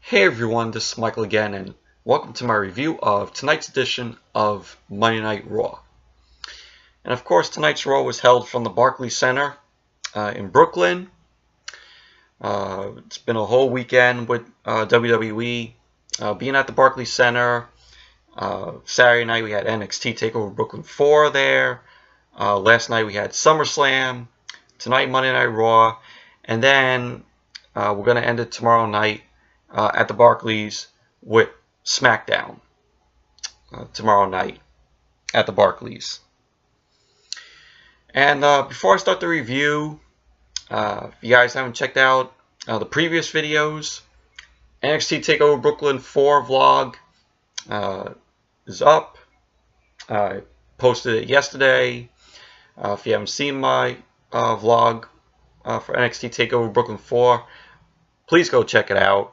Hey everyone, this is Michael again, and welcome to my review of tonight's edition of Monday Night Raw. And of course, tonight's Raw was held from the Barclays Center in Brooklyn. It's been a whole weekend with WWE being at the Barclays Center. Saturday night we had NXT TakeOver Brooklyn 4 there. Last night we had SummerSlam. Tonight Monday Night Raw. And then we're going to end it tomorrow night at the Barclays with SmackDown tomorrow night at the Barclays. And before I start the review, if you guys haven't checked out the previous videos, NXT TakeOver Brooklyn 4 vlog is up. I posted it yesterday. If you haven't seen my vlog for NXT TakeOver Brooklyn 4, please go check it out.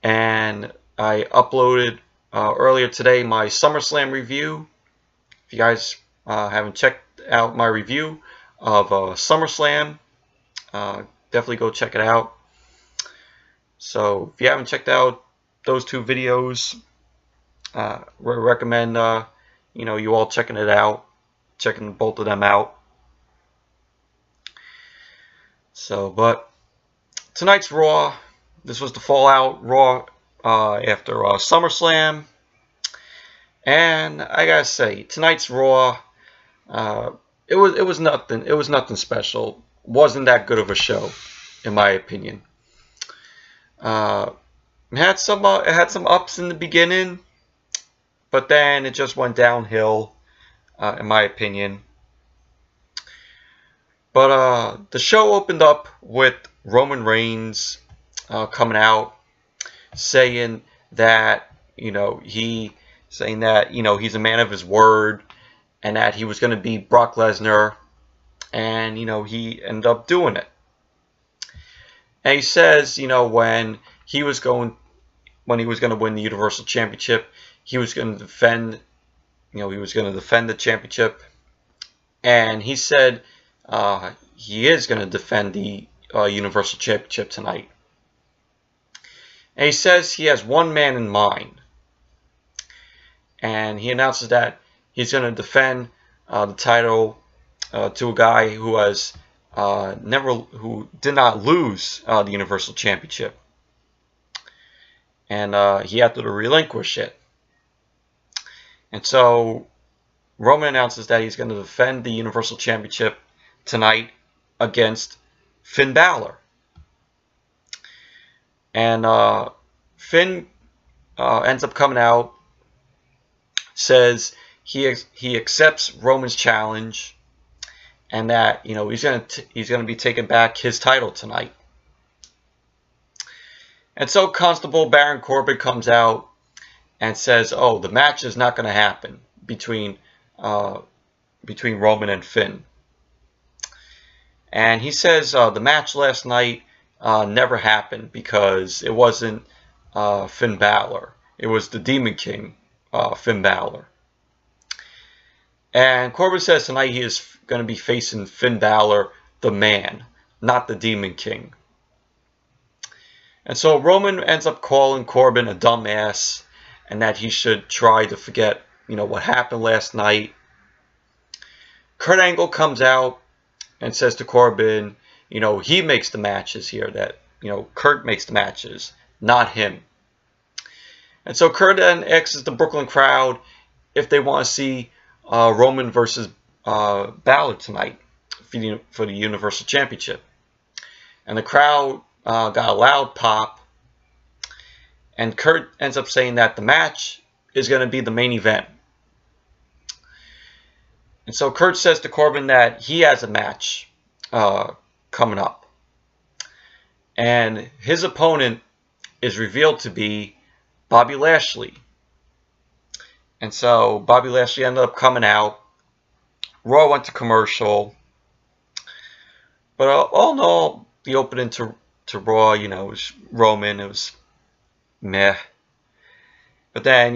And I uploaded earlier today my SummerSlam review. If you guys haven't checked out my review of SummerSlam, definitely go check it out. So if you haven't checked out those two videos, recommend you all checking it out, checking both of them out. So, but tonight's Raw. This was the Fallout Raw after SummerSlam, and I gotta say, tonight's Raw, it was nothing. It was nothing special. Wasn't that good of a show, in my opinion. It had some ups in the beginning, but then it just went downhill, in my opinion. But the show opened up with Roman Reigns coming out, saying that he's a man of his word, and that he was going to beat Brock Lesnar, and he ended up doing it. And he says, when he was going to win the Universal Championship, he was going to defend, the championship, and he said he is going to defend the Universal Championship tonight. And he says he has one man in mind. And he announces that he's going to defend the title to a guy who has who did not lose the Universal Championship. And he had to relinquish it. And so Roman announces that he's going to defend the Universal Championship tonight against Finn Balor. And Finn ends up coming out, says he accepts Roman's challenge, and that he's gonna be taking back his title tonight. And so Constable Baron Corbin comes out and says, "Oh, the match is not going to happen between Roman and Finn." And he says the match last night never happened because it wasn't Finn Balor. It was the Demon King, Finn Balor. And Corbin says tonight he is going to be facing Finn Balor, the man, not the Demon King. And so Roman ends up calling Corbin a dumbass, and that he should try to forget, what happened last night. Kurt Angle comes out and says to Corbin, he makes the matches here, that, Curt makes the matches, not him. And so Curt then asks the Brooklyn crowd if they want to see Roman versus Balor tonight for the Universal Championship. And the crowd got a loud pop. And Curt ends up saying that the match is going to be the main event. And so Curt says to Corbin that he has a match coming up. And his opponent is revealed to be Bobby Lashley. And so Bobby Lashley ended up coming out. Raw went to commercial. But all in all, the opening to Raw, it was Roman. It was meh. But then,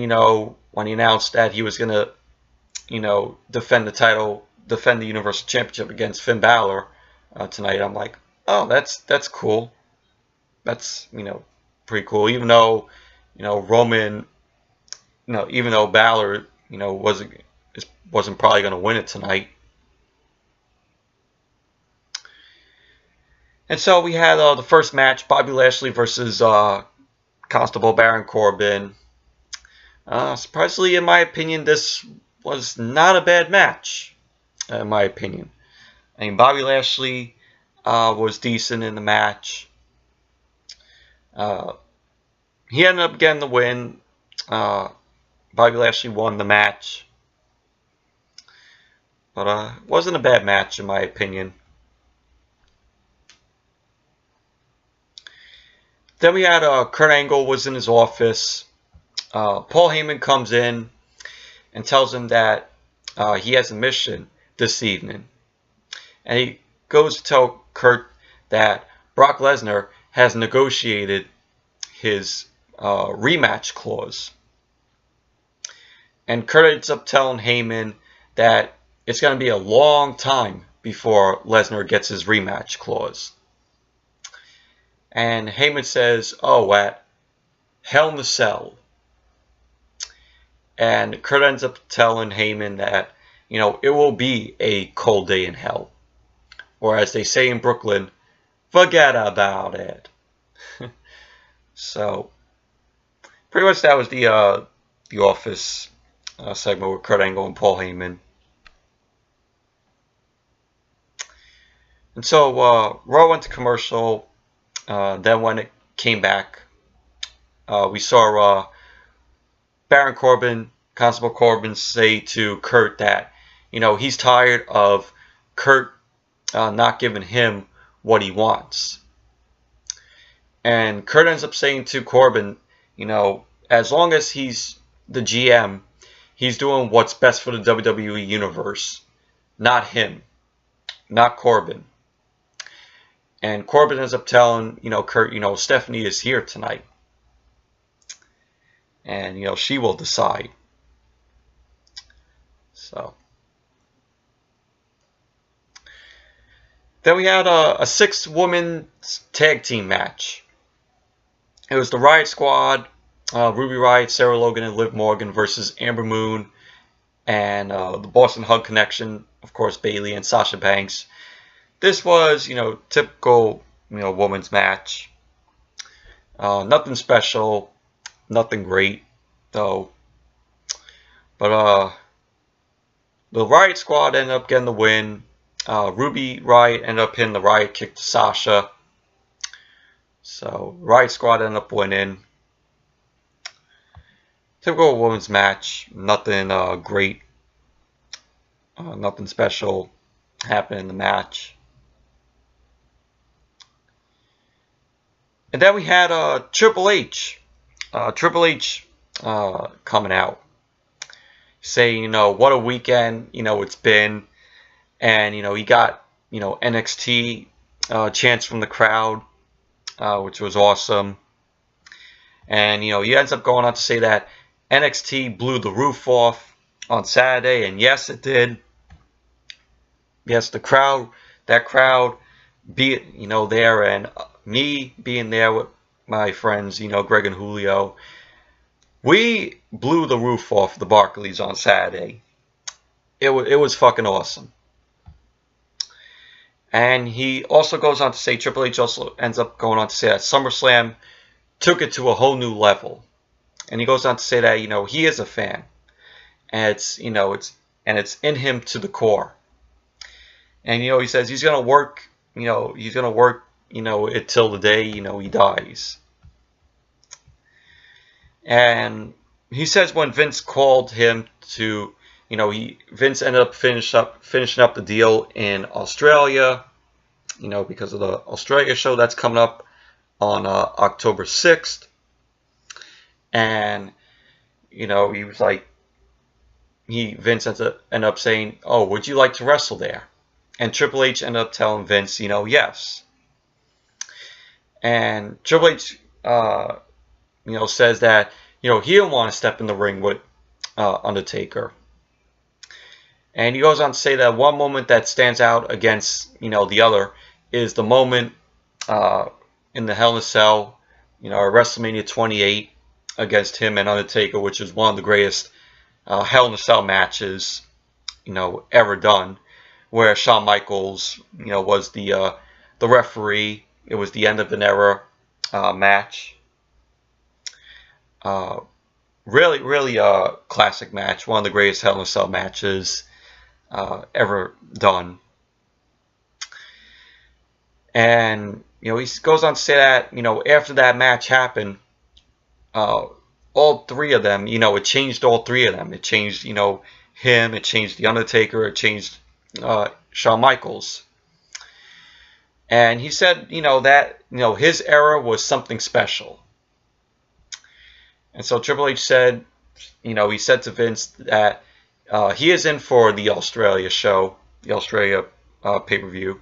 when he announced that he was going to, defend the title, defend the Universal Championship against Finn Balor tonight, I'm like, oh, that's cool. That's, pretty cool. Even though, Roman, even though Balor, wasn't probably going to win it tonight. And so we had the first match, Bobby Lashley versus Constable Baron Corbin. Surprisingly, in my opinion, this was not a bad match, in my opinion. I mean, Bobby Lashley was decent in the match. He ended up getting the win. Bobby Lashley won the match. But it wasn't a bad match, in my opinion. Then we had Kurt Angle was in his office. Paul Heyman comes in and tells him that he has a mission this evening. And he goes to tell Curt that Brock Lesnar has negotiated his rematch clause. And Curt ends up telling Heyman that it's going to be a long time before Lesnar gets his rematch clause. And Heyman says, oh, at Hell in a Cell. And Curt ends up telling Heyman that, it will be a cold day in hell. Or as they say in Brooklyn, forget about it. So, pretty much that was the Office segment with Kurt Angle and Paul Heyman. And so, Raw went to commercial. Then when it came back, we saw Baron Corbin, Constable Corbin, say to Curt that, he's tired of Curt not giving him what he wants. And Curt ends up saying to Corbin, as long as he's the GM, he's doing what's best for the WWE Universe, not him, not Corbin. And Corbin ends up telling, Curt, Stephanie is here tonight. And, she will decide. So. Then we had a 6-woman tag team match. It was the Riott Squad, Ruby Riott, Sarah Logan, and Liv Morgan versus Amber Moon and the Boston Hug Connection, of course, Bayley and Sasha Banks. This was, typical, women's match. Nothing special, nothing great, though. But the Riott Squad ended up getting the win. Ruby Riott ended up hitting the Riott kick to Sasha. So, Riott Squad ended up winning. Typical women's match. Nothing great. Nothing special happened in the match. And then we had Triple H. Triple H coming out. Saying, what a weekend, it's been. And, he got, NXT chants from the crowd, which was awesome. And, he ends up going on to say that NXT blew the roof off on Saturday. And yes, it did. Yes, that crowd, be it, there, and me being there with my friends, Greg and Julio, we blew the roof off the Barclays on Saturday. It was fucking awesome. And he also goes on to say, Triple H also ends up going on to say that SummerSlam took it to a whole new level. And he goes on to say that, he is a fan. And it's in him to the core. And, he says he's going to work, it till the day, he dies. And he says when Vince called him to, Vince ended up finishing up the deal in Australia, because of the Australia show that's coming up on October 6th. And, he was like, Vince ended up saying, oh, would you like to wrestle there? And Triple H ended up telling Vince, yes. And Triple H, says that, he didn't want to step in the ring with Undertaker. And he goes on to say that one moment that stands out against, the other is the moment in the Hell in a Cell at WrestleMania 28 against him and Undertaker, which is one of the greatest Hell in a Cell matches, ever done, where Shawn Michaels, was the referee. It was the end of an era match. Really classic match. One of the greatest Hell in a Cell matches ever done. And, he goes on to say that, after that match happened, all three of them, it changed all three of them. It changed, him, it changed The Undertaker, it changed Shawn Michaels. And he said, that, his era was something special. And so Triple H said, he said to Vince that he is in for the Australia show, the Australia pay-per-view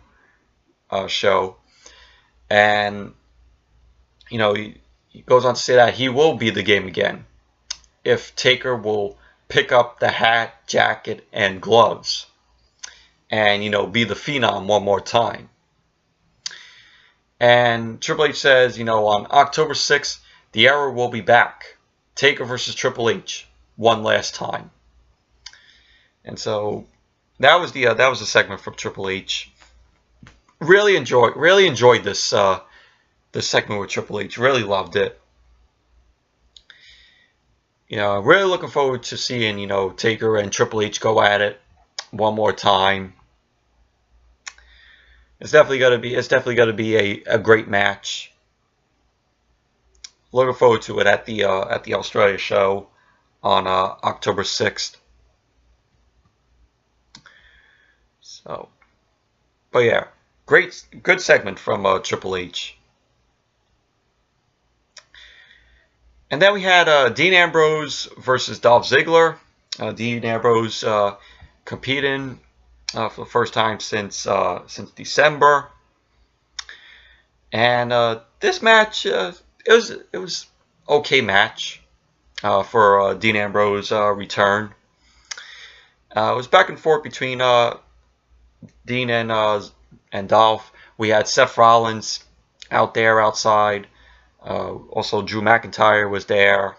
show. And, he goes on to say that he will be the game again if Taker will pick up the hat, jacket, and gloves and, be the Phenom one more time. And Triple H says, on October 6th, the era will be back. Taker versus Triple H, one last time. And so that was the segment from Triple H. Really enjoyed this this segment with Triple H. Really loved it. Really looking forward to seeing Taker and Triple H go at it one more time. It's definitely gonna be a great match. Looking forward to it at the Australia show on October 6th. So, but yeah, good segment from Triple H. And then we had Dean Ambrose versus Dolph Ziggler. Dean Ambrose competing for the first time since December. And this match, it was okay match for Dean Ambrose return. It was back and forth between Dean and Dolph. We had Seth Rollins outside. Also, Drew McIntyre was there.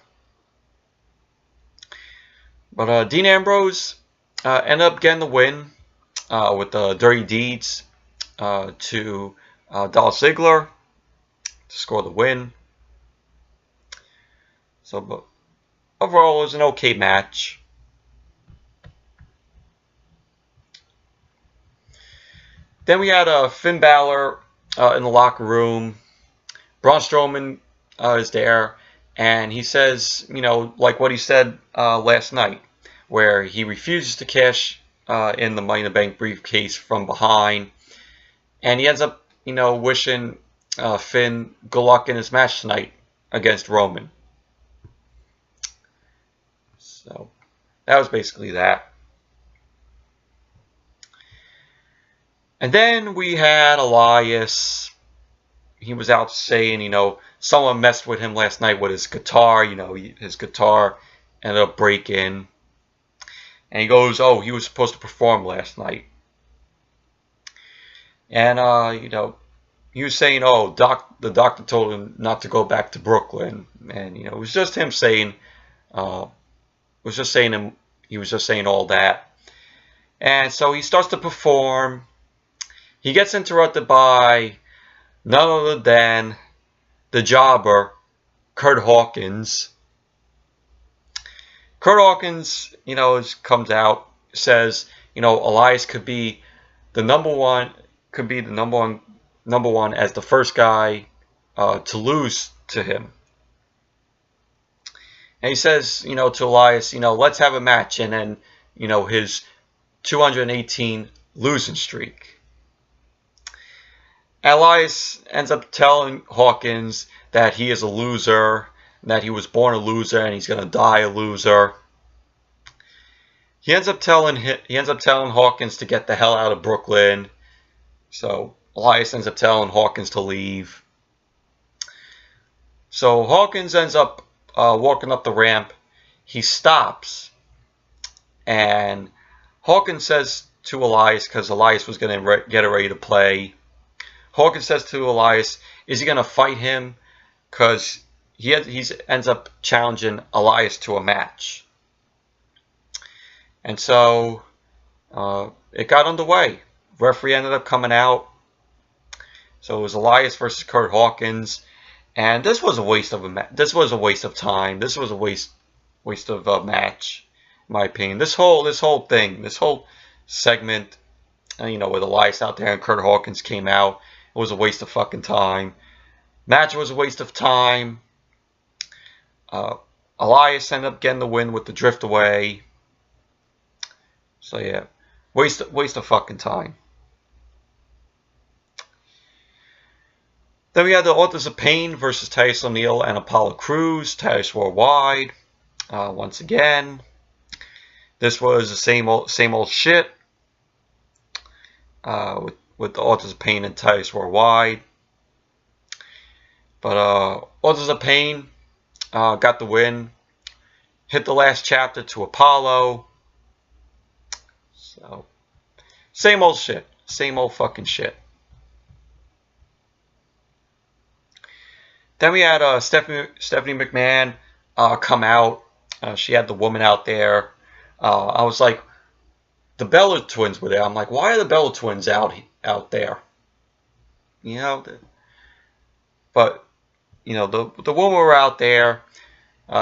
But Dean Ambrose ended up getting the win with the Dirty Deeds to Dolph Ziggler to score the win. So, but overall, it was an okay match. Then we had Finn Balor in the locker room. Braun Strowman is there, and he says, like what he said last night, where he refuses to cash in the Money in the Bank briefcase from behind, and he ends up, wishing Finn good luck in his match tonight against Roman. So that was basically that. And then we had Elias. He was out saying, someone messed with him last night with his guitar. His guitar ended up breaking. And he goes, oh, he was supposed to perform last night. And, he was saying, oh, the doctor told him not to go back to Brooklyn. And, it was just him saying, he was just saying all that. And so he starts to perform. He gets interrupted by none other than the jobber, Curt Hawkins. Curt Hawkins, comes out, says, Elias could be the number one as the first guy to lose to him. And he says, to Elias, let's have a match, and then, his 218 losing streak. Elias ends up telling Hawkins that he is a loser, that he was born a loser, and he's going to die a loser. He ends up telling Hawkins to get the hell out of Brooklyn. So Elias ends up telling Hawkins to leave. So Hawkins ends up walking up the ramp. He stops, and Hawkins says to Elias, because Elias was going to get ready to play, Hawkins says to Elias, is he going to fight him because he ends up challenging Elias to a match. And so it got underway. Referee ended up coming out. So it was Elias versus Curt Hawkins, and this was a waste of this was a waste of time. This was a waste of a match, in my opinion. This whole thing, this whole segment, you know, with Elias out there and Curt Hawkins came out, it was a waste of fucking time. Match was a waste of time. Elias ended up getting the win with the drift away. So yeah, waste of fucking time. Then we had the Authors of Pain versus Titus O'Neil and Apollo Crews. Titus Worldwide. Once again, this was the same old shit with the Authors of Pain and Titus Worldwide. But Authors of Pain got the win. Hit the last chapter to Apollo. So, same old shit. Same old fucking shit. Then we had Stephanie McMahon come out. She had the woman out there. I was like, the Bella twins were there. I'm like, why are the Bella twins out there? You know, but you know, the women were out there.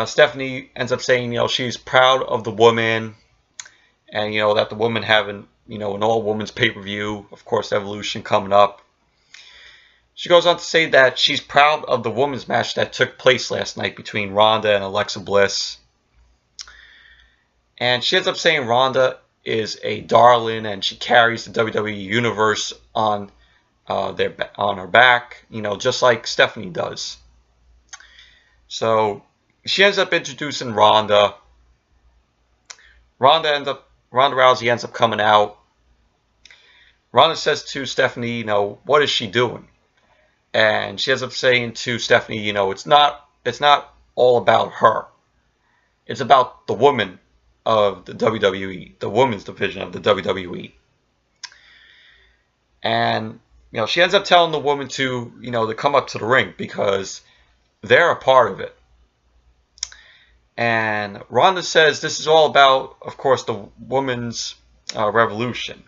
Stephanie ends up saying, you know, she's proud of the woman, and you know that the woman having, you know, an all-women's pay-per-view. Of course, Evolution coming up. She goes on to say that she's proud of the women's match that took place last night between Ronda and Alexa Bliss. And she ends up saying Ronda is a darling and she carries the WWE Universe on her back, you know, just like Stephanie does. So she ends up introducing Ronda. Ronda Rousey ends up coming out. Ronda says to Stephanie, you know, what is she doing? And she ends up saying to Stephanie, you know, it's not all about her. It's about the woman of the WWE, the women's division of the WWE. And, you know, she ends up telling the woman to, you know, to come up to the ring because they're a part of it. And Ronda says this is all about, of course, the women's revolution.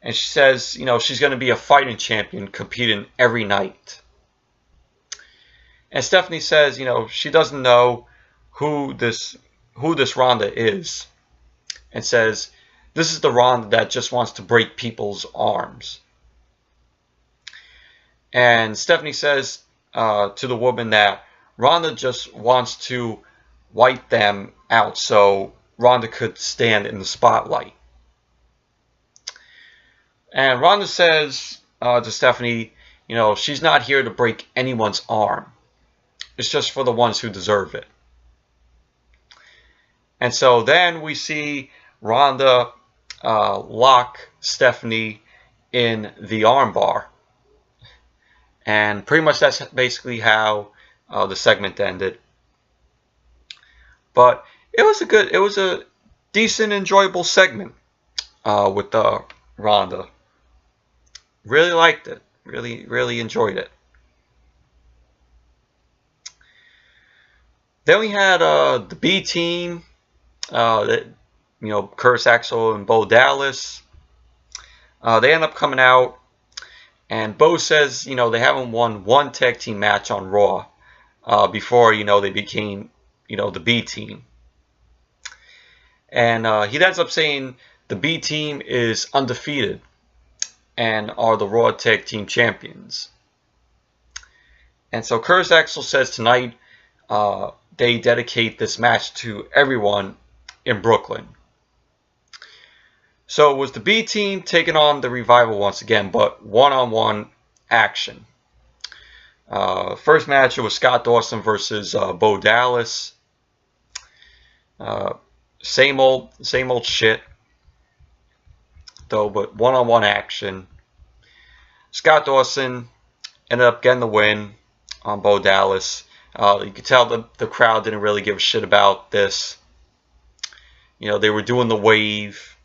And she says, you know, she's going to be a fighting champion competing every night. And Stephanie says, you know, she doesn't know who this Ronda is. And says, this is the Ronda that just wants to break people's arms. And Stephanie says to the woman that Ronda just wants to wipe them out so Ronda could stand in the spotlight. And Ronda says to Stephanie, you know, she's not here to break anyone's arm. It's just for the ones who deserve it. And so then we see Ronda lock Stephanie in the armbar. And pretty much that's basically how the segment ended. But it was a decent, enjoyable segment with Ronda. Really liked it. Really enjoyed it. Then we had the B team. You know, Curt, Axel, and Bo Dallas. They end up coming out, and Bo says, you know, they haven't won one tag team match on Raw before, you know, they became, you know, the B team. And he ends up saying the B team is undefeated and are the Raw Tag Team Champions. And so Curt Axel says tonight they dedicate this match to everyone in Brooklyn. So it was the B team taking on the Revival once again, but one-on-one action. First match, it was Scott Dawson versus Bo Dallas. Same old shit, though, but one-on-one action. Scott Dawson ended up getting the win on Bo Dallas. You could tell the crowd didn't really give a shit about this. You know, they were doing the wave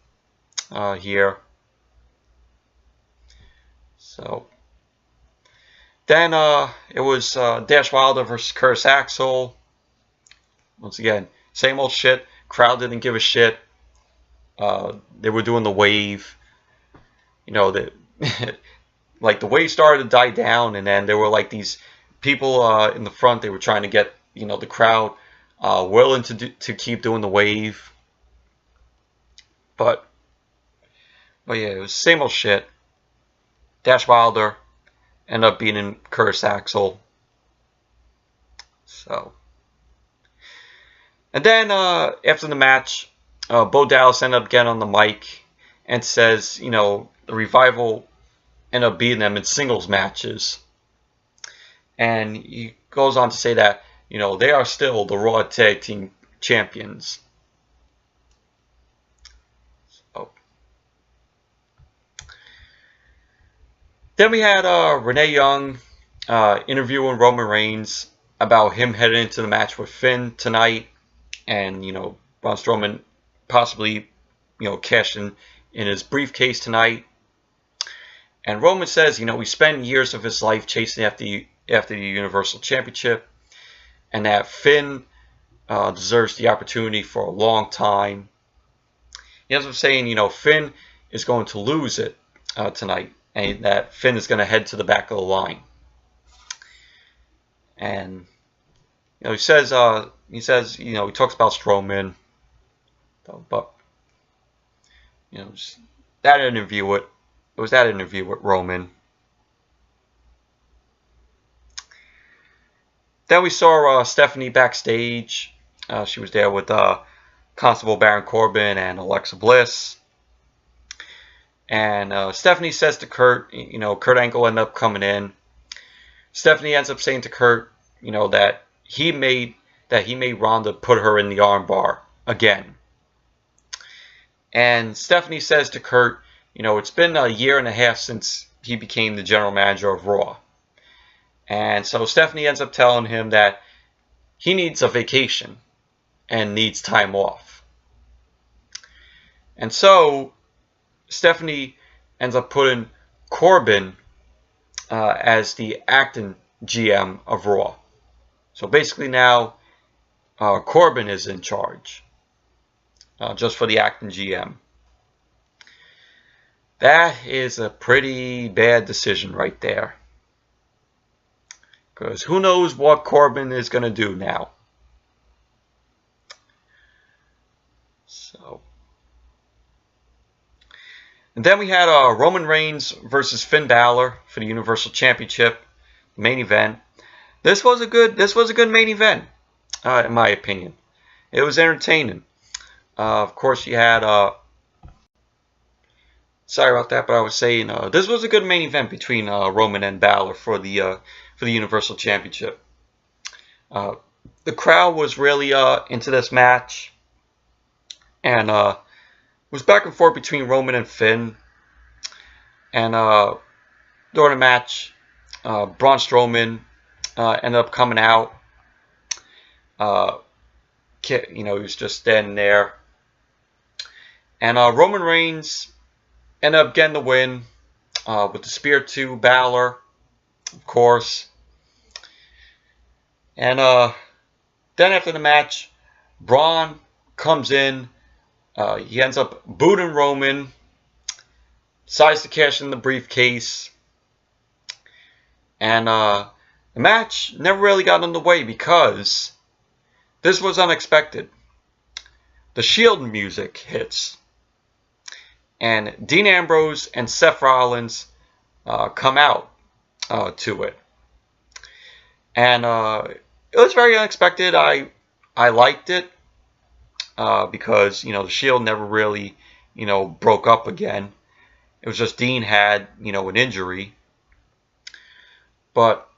here. So Then it was Dash Wilder versus Curtis Axel. Once again, same old shit. Crowd didn't give a shit. They were doing the wave. You know, like the wave started to die down, and then there were like these people in the front. They were trying to get, you know, the crowd willing to keep doing the wave. But yeah, it was the same old shit. Dash Wilder ended up beating Curtis Axel. So, and then after the match, Bo Dallas ended up getting on the mic and says, you know, the Revival ended up beating them in singles matches. And he goes on to say that, you know, they are still the Raw Tag Team Champions. So. Then we had Renee Young interviewing Roman Reigns about him heading into the match with Finn tonight. And, you know, Braun Strowman possibly, you know, cashing in his briefcase tonight. And Roman says, you know, he spent years of his life chasing after the Universal Championship, and that Finn deserves the opportunity for a long time. He ends up saying, you know, Finn is going to lose it tonight, and that Finn is going to head to the back of the line. And, you know, he says, you know, he talks about Strowman, but, you know, that interview it was that interview with Roman. Then we saw Stephanie backstage. She was there with Constable Baron Corbin and Alexa Bliss. And Stephanie says to Curt, you know, Kurt Angle ended up coming in. Stephanie ends up saying to Curt, you know, that he made Ronda put her in the armbar again. And Stephanie says to Curt, you know, it's been a year and a half since he became the general manager of Raw. And so Stephanie ends up telling him that he needs a vacation and needs time off. And so Stephanie ends up putting Corbin as the acting GM of Raw. So basically now Corbin is in charge just for the acting GM. That is a pretty bad decision right there. Because who knows what Corbin is going to do now. So. And then we had Roman Reigns versus Finn Balor for the Universal Championship main event. This was a good main event, in my opinion. It was entertaining. Of course, you had sorry about that, but I was saying this was a good main event between Roman and Balor for the Universal Championship. The crowd was really into this match, and it was back and forth between Roman and Finn. And during the match, Braun Strowman ended up coming out. You know, he was just standing there, and Roman Reigns ended up getting the win with the spear to Balor, of course. And then after the match, Braun comes in. He ends up booting Roman. Decides to cash in the briefcase. And the match never really got underway because this was unexpected. The Shield music hits. And Dean Ambrose and Seth Rollins come out to it. And it was very unexpected. I liked it because, you know, the Shield never really, you know, broke up again. It was just Dean had, you know, an injury. But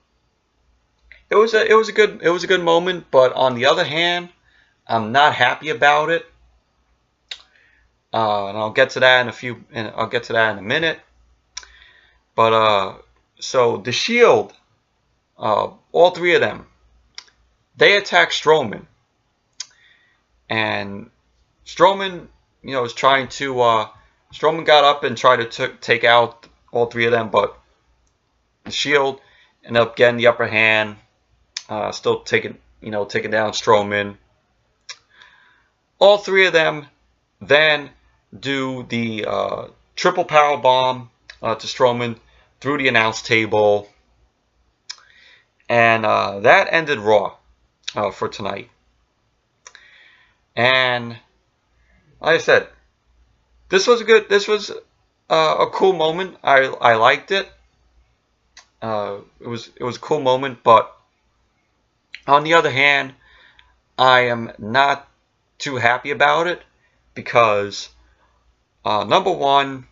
it was a good moment. But on the other hand, I'm not happy about it. And I'll get to that in a minute. But so the Shield, all three of them, they attack Strowman, and Strowman, you know, is trying to. Strowman got up and tried to take out all three of them, but the Shield end up getting the upper hand, still taking down Strowman. All three of them then do the triple power bomb to Strowman through the announce table, and that ended Raw for tonight. And like I said, this was a cool moment. I liked it. It was a cool moment, but on the other hand, I am not too happy about it because number one,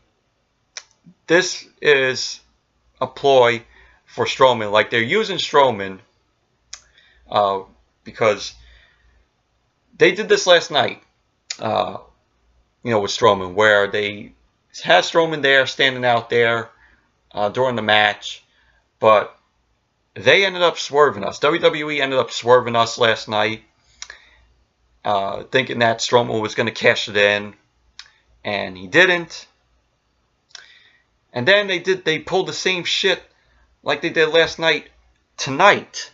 this is a ploy for Strowman. Like, they're using Strowman because they did this last night, with Strowman, where they had Strowman there, standing out there during the match, but they ended up swerving us. WWE ended up swerving us last night, thinking that Strowman was going to cash it in, and he didn't. And then they pulled the same shit like they did last night tonight,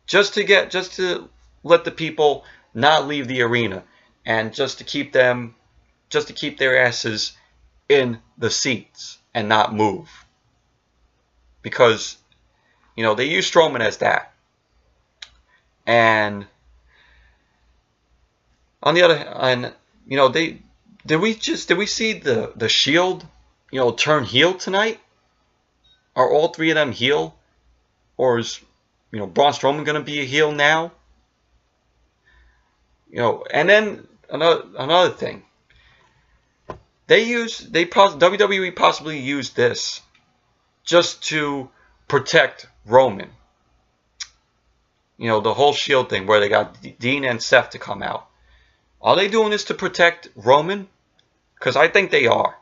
just to let the people not leave the arena, and just to keep their asses in the seats and not move, because they use Strowman as that. And on the other hand, did we see the Shield turn heel tonight? Are all three of them heel? Or is, Braun Strowman going to be a heel now? And then another thing. WWE possibly used this just to protect Roman. The whole Shield thing where they got Dean and Seth to come out. Are they doing this to protect Roman? Because I think they are.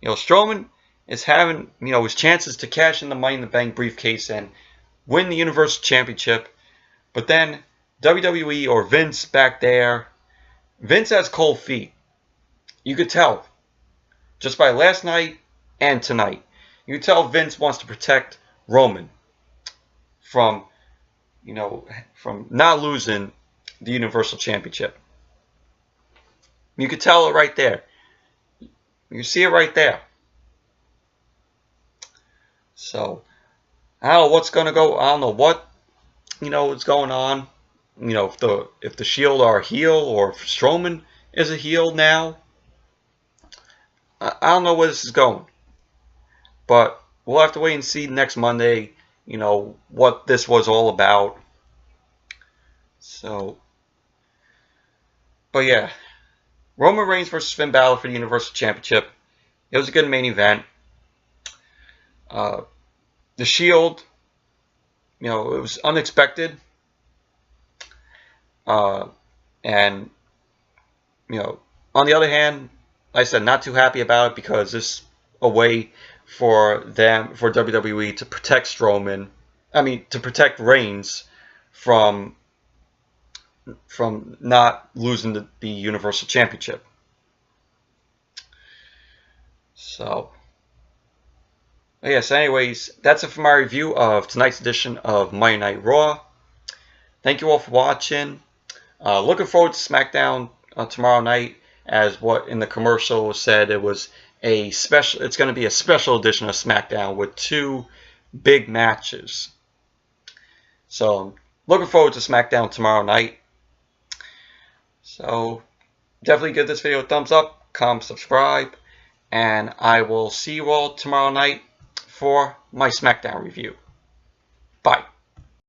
Strowman is having, his chances to cash in the Money in the Bank briefcase and win the Universal Championship. But then WWE or Vince back there, Vince has cold feet. You could tell just by last night and tonight. You could tell Vince wants to protect Roman from not losing the Universal Championship. You could tell it right there. You see it right there. So I don't know what's gonna go. I don't know what is going on. If the Shield are a heel or if Strowman is a heel now. I don't know where this is going. But we'll have to wait and see next Monday, what this was all about. So, but yeah, Roman Reigns versus Finn Balor for the Universal Championship. It was a good main event. The Shield, it was unexpected. And, on the other hand, like I said, not too happy about it because this is a way for WWE to protect Strowman. To protect Reigns from not losing the Universal Championship. So, yes, anyways, that's it for my review of tonight's edition of Monday Night Raw. Thank you all for watching. Looking forward to SmackDown tomorrow night, as what in the commercial said, it was a special. It's going to be a special edition of SmackDown with 2 big matches. So, looking forward to SmackDown tomorrow night. So, definitely give this video a thumbs up, comment, subscribe, and I will see you all tomorrow night for my SmackDown review. Bye.